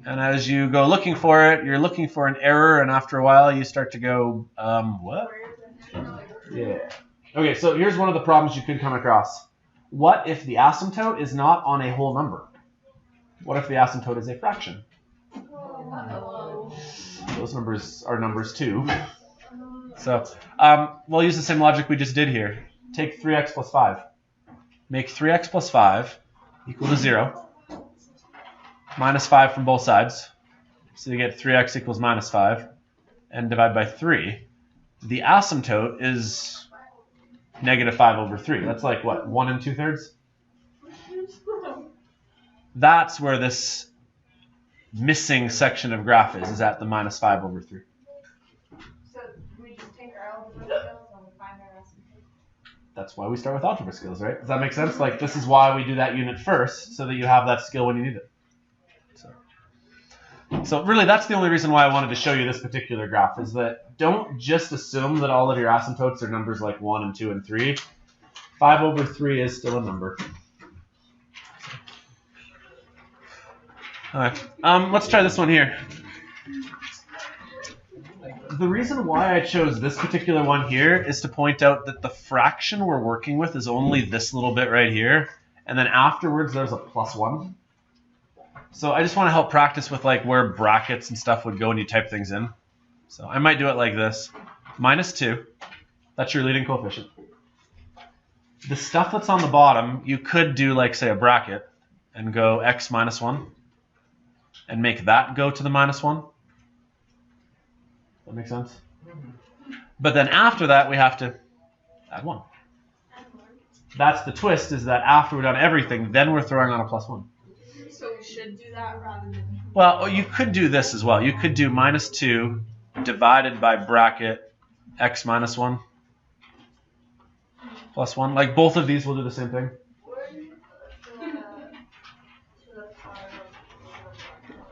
And as you go looking for it, you're looking for an error, and after a while you start to go, what? Yeah. Okay, so here's one of the problems you could come across. What if the asymptote is not on a whole number? What if the asymptote is a fraction? Those numbers are numbers too. So we'll use the same logic we just did here. Take 3x plus 5. Make 3x plus 5 equal to 0. Minus 5 from both sides. So you get 3x equals minus 5. And divide by 3. The asymptote is negative 5 over 3. That's like, what, 1 2/3? That's where this missing section of graph is at the minus 5 over 3. So we just take our algebra skills and we find our asymptote. That's why we start with algebra skills, right? Does that make sense? Like, this is why we do that unit first, so that you have that skill when you need it. So really, that's the only reason why I wanted to show you this particular graph, is that don't just assume that all of your asymptotes are numbers like 1 and 2 and 3. 5 over 3 is still a number. All right, let's try this one here. The reason why I chose this particular one here is to point out that the fraction we're working with is only this little bit right here, and then afterwards there's a plus 1. So I just want to help practice with like where brackets and stuff would go when you type things in. So I might do it like this. Minus 2. That's your leading coefficient. The stuff that's on the bottom, you could do like, say, a bracket and go x minus 1 and make that go to the minus 1. That make sense? But then after that, we have to add 1. That's the twist, is that after we've done everything, then we're throwing on a plus 1. So we should do that rather than... Well, you could do this as well. You could do minus 2 divided by bracket x minus 1 plus 1. Like both of these will do the same thing.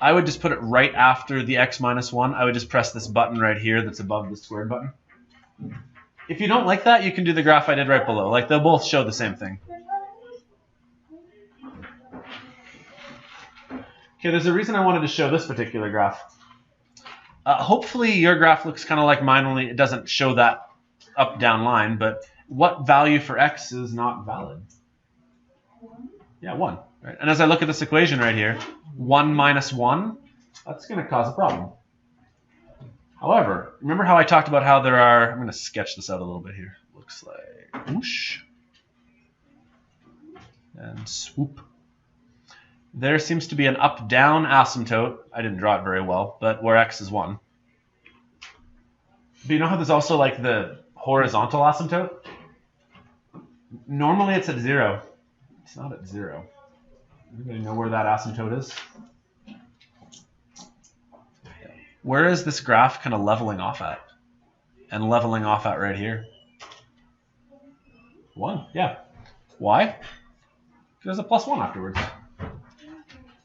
I would just put it right after the x minus 1. I would just press this button right here that's above the squared button. If you don't like that, you can do the graph I did right below. Like, they'll both show the same thing. Okay, there's a reason I wanted to show this particular graph. Hopefully your graph looks kind of like mine, only it doesn't show that up-down line, but what value for x is not valid? Yeah, 1. Right? And as I look at this equation right here, 1 minus 1, that's going to cause a problem. However, remember how I talked about how there are, I'm going to sketch this out a little bit here. Looks like whoosh and swoop. There seems to be an up-down asymptote. I didn't draw it very well, but where x is 1. But you know how there's also like the horizontal asymptote? Normally it's at 0. It's not at 0. Anybody know where that asymptote is? Where is this graph kind of leveling off at? And leveling off at right here? 1, yeah. Why? There's a plus 1 afterwards.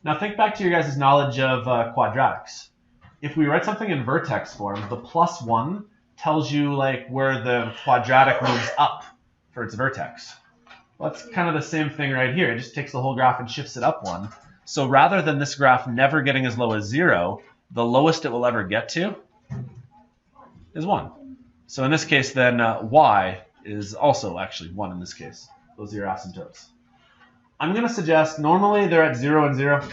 Now think back to your guys' knowledge of quadratics. If we write something in vertex form, the plus 1 tells you like where the quadratic moves up for its vertex. Well, that's kind of the same thing right here. It just takes the whole graph and shifts it up 1. So rather than this graph never getting as low as 0, the lowest it will ever get to is 1. So in this case, then y is also actually 1 in this case. Those are your asymptotes. I'm going to suggest normally they're at 0 and 0,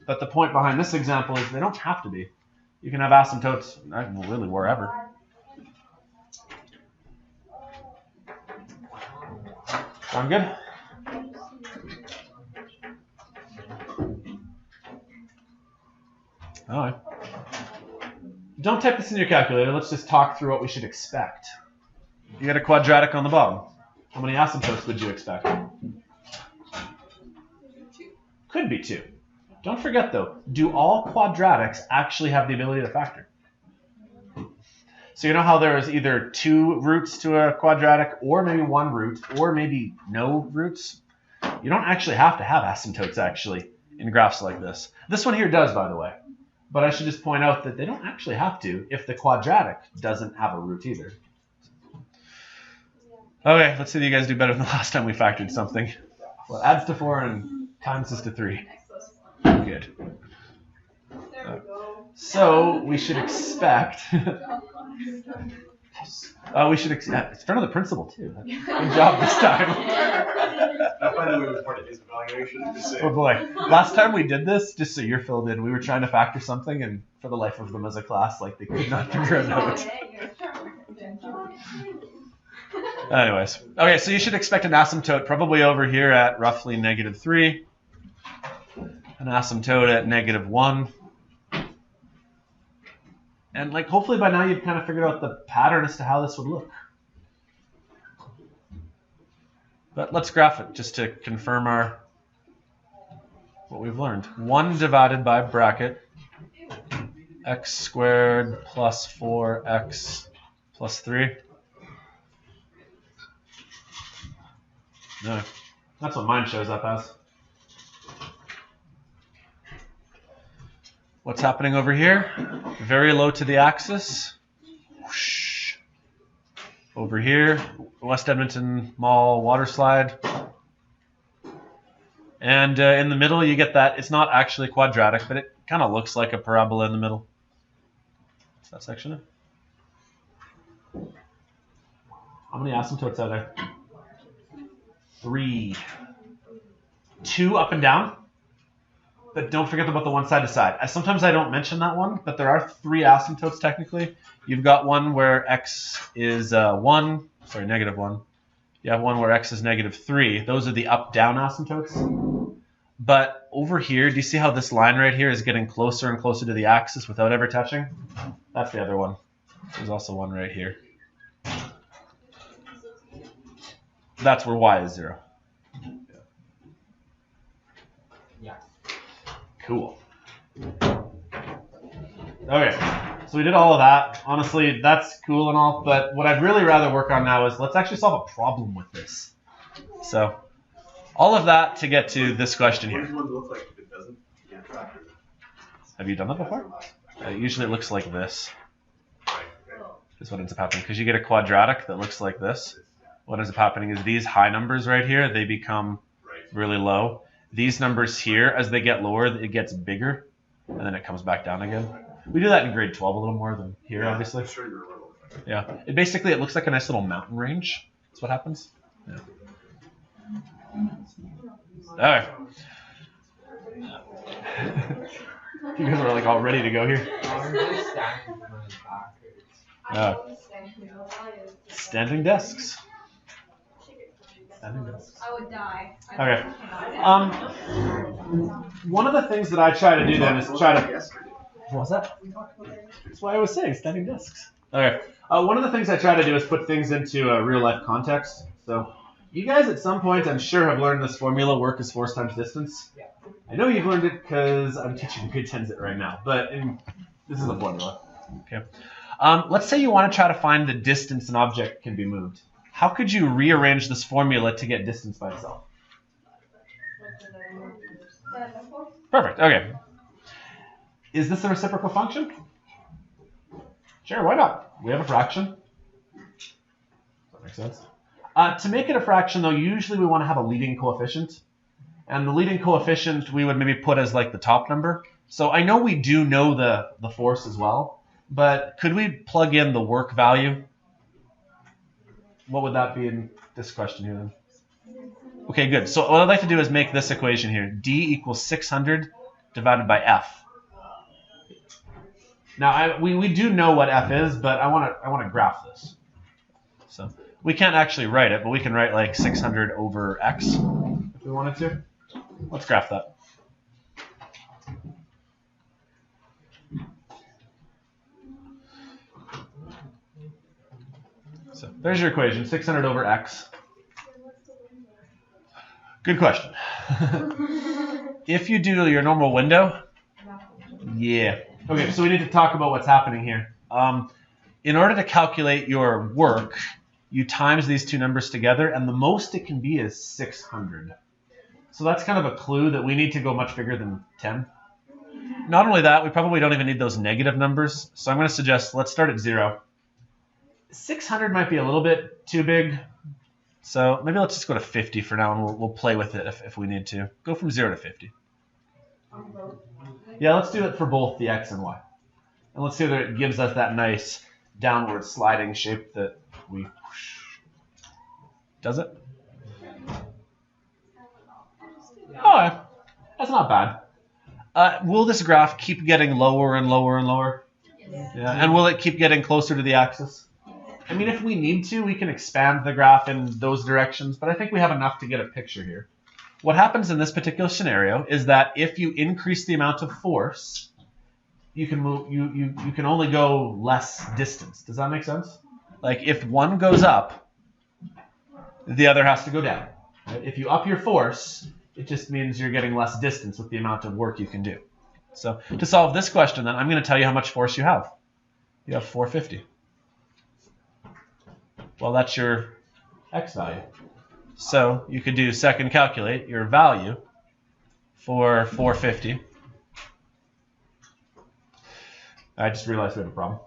but the point behind this example is they don't have to be. You can have asymptotes really wherever. Sound good? All right. Don't type this in your calculator. Let's just talk through what we should expect. You got a quadratic on the bottom. How many asymptotes would you expect? Could be 2. Don't forget, though, do all quadratics actually have the ability to factor? So you know how there is either 2 roots to a quadratic, or maybe 1 root, or maybe no roots? You don't actually have to have asymptotes, actually, in graphs like this. This one here does, by the way. But I should just point out that they don't actually have to if the quadratic doesn't have a root either. Okay, let's see if you guys do better than the last time we factored something. Well, adds to 4 and times this to 3. Good. So we should expect. We should expect. It's in front of the principal too. Good job this time. I find that we reported his evaluation. Oh boy! Last time we did this, just so you're filled in, we were trying to factor something, and for the life of them as a class, like they could not figure it out. Anyways, okay, so you should expect an asymptote probably over here at roughly -3, an asymptote at -1, and like hopefully by now you've kind of figured out the pattern as to how this would look. But let's graph it just to confirm what we've learned. 1 divided by bracket x squared plus 4x plus 3. No, that's what mine shows up as. What's happening over here? Very low to the axis. Whoosh. Over here, West Edmonton Mall water slide. And in the middle, you get that. It's not actually quadratic, but it kind of looks like a parabola in the middle. What's that section? How many asymptotes are there? 3. 2 up and down. But don't forget about the one side to side. Sometimes I don't mention that one, but there are 3 asymptotes technically. You've got one where x is -1. You have one where x is -3. Those are the up-down asymptotes. But over here, do you see how this line right here is getting closer and closer to the axis without ever touching? That's the other one. There's also one right here. That's where y is 0. Yeah. Cool. Okay, so we did all of that. Honestly, that's cool and all, but what I'd really rather work on now is let's actually solve a problem with this. So, all of that to get to this question What does here. one look like if it doesn't? You can't factor it. Have you done that before? Usually it looks like this. Right, okay. is what ends up happening. Because you get a quadratic that looks like this. What ends up happening is these high numbers right here, they become really low. These numbers here, as they get lower, it gets bigger, and then it comes back down again. We do that in grade 12 a little more than here, obviously. Sure you're a little. Yeah. It looks like a nice little mountain range. That's what happens. Yeah. All right. You guys are like all ready to go here. Standing desks. Standing desks. I would die. Okay. One of the things that I try to do then is try to. What was that? That's why I was saying standing desks. Okay. One of the things I try to do is put things into a real life context. So, you guys at some point, I'm sure, have learned this formula: work is force times distance. Yeah. I know you've learned it because I'm teaching grade 10s it right now, but this is a formula. Okay. Let's say you want to try to find the distance an object can be moved. How could you rearrange this formula to get distance by itself? Perfect. Okay. Is this a reciprocal function? Sure, why not? We have a fraction. Does that make sense? To make it a fraction, though, usually we want to have a leading coefficient. And the leading coefficient we would maybe put as like the top number. So I know we do know the force as well, but could we plug in the work value? What would that be in this question here then? Okay, good. So what I'd like to do is make this equation here. D equals 600 divided by F. Now we do know what F is, but I want to graph this. So we can't actually write it, but we can write like 600 over X if we wanted to. Let's graph that. So there's your equation, 600 over X. Good question. If you do your normal window, yeah. Okay, so we need to talk about what's happening here. In order to calculate your work, you times these two numbers together, and the most it can be is 600. So that's kind of a clue that we need to go much bigger than 10. Not only that, we probably don't even need those negative numbers. So I'm going to suggest let's start at 0. 600 might be a little bit too big. So maybe let's just go to 50 for now, and we'll play with it if we need to. Go from 0 to 50. Yeah, let's do it for both the X and Y. And let's see whether it gives us that nice downward sliding shape that we... Does it? Oh, that's not bad. Will this graph keep getting lower and lower and lower? Yeah. And will it keep getting closer to the axis? I mean, if we need to, we can expand the graph in those directions, but I think we have enough to get a picture here. What happens in this particular scenario is that if you increase the amount of force, you can move. You can only go less distance. Does that make sense? Like if one goes up, the other has to go down. Right? If you up your force, it just means you're getting less distance with the amount of work you can do. So to solve this question, then I'm going to tell you how much force you have. You have 450. Well, that's your X value. So you could do second calculate your value for 450. I just realized we have a problem.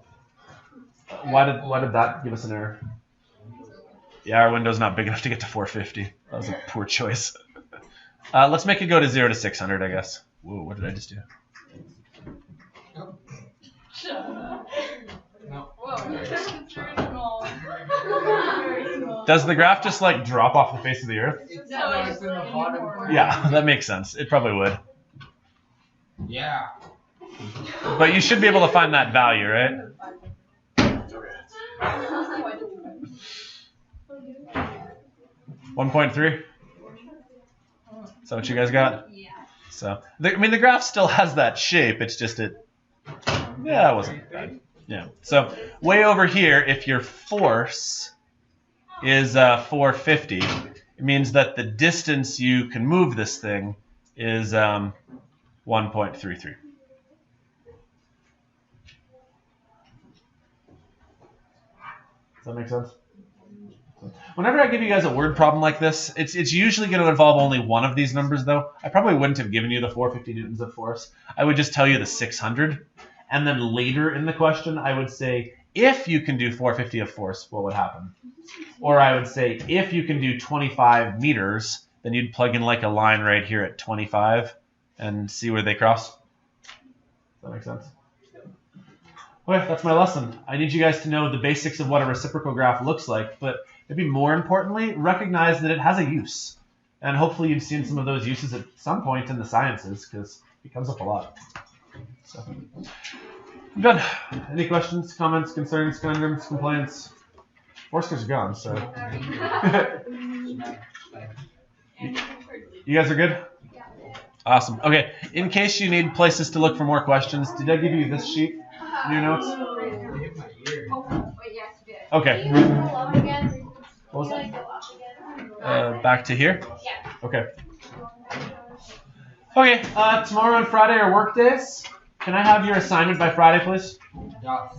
Why did that give us an error? Yeah, our window's not big enough to get to 450. That was a poor choice. Let's make it go to 0 to 600, I guess. Whoa, what did I just do? No. Does the graph just like drop off the face of the earth? It's in the bottom corner. Yeah, that makes sense. It probably would. Yeah. But you should be able to find that value, right? 1.3? Is that what you guys got? Yeah. So, I mean, the graph still has that shape. It's just yeah, that wasn't bad. Yeah. So, way over here, if your force is 450, it means that the distance you can move this thing is 1.33. Does that make sense? Whenever I give you guys a word problem like this, it's usually going to involve only one of these numbers, though. I probably wouldn't have given you the 450 newtons of force. I would just tell you the 600. and then later in the question I would say, if you can do 450 of force, what would happen? Or I would say, if you can do 25 meters, then you'd plug in like a line right here at 25 and see where they cross. Does that make sense? Okay, that's my lesson. I need you guys to know the basics of what a reciprocal graph looks like, but maybe more importantly, recognize that it has a use. And hopefully you've seen some of those uses at some point in the sciences, because it comes up a lot. So, I'm done. Any questions, comments, concerns, conundrums, complaints? Forsters are gone, so. You guys are good? Awesome. Okay, in case you need places to look for more questions, did I give you this sheet in your notes? Hit my ear. Wait, yes, you did. Okay. Can you go up again? What was Can that? you go up again? Back to here? Yeah. Okay. Okay, tomorrow and Friday are work days. Can I have your assignment by Friday, please? Yes.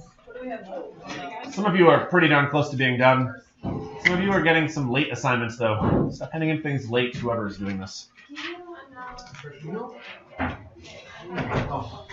Some of you are pretty darn close to being done. Some of you are getting some late assignments, though. Stop handing in things late, whoever is doing this. Oh.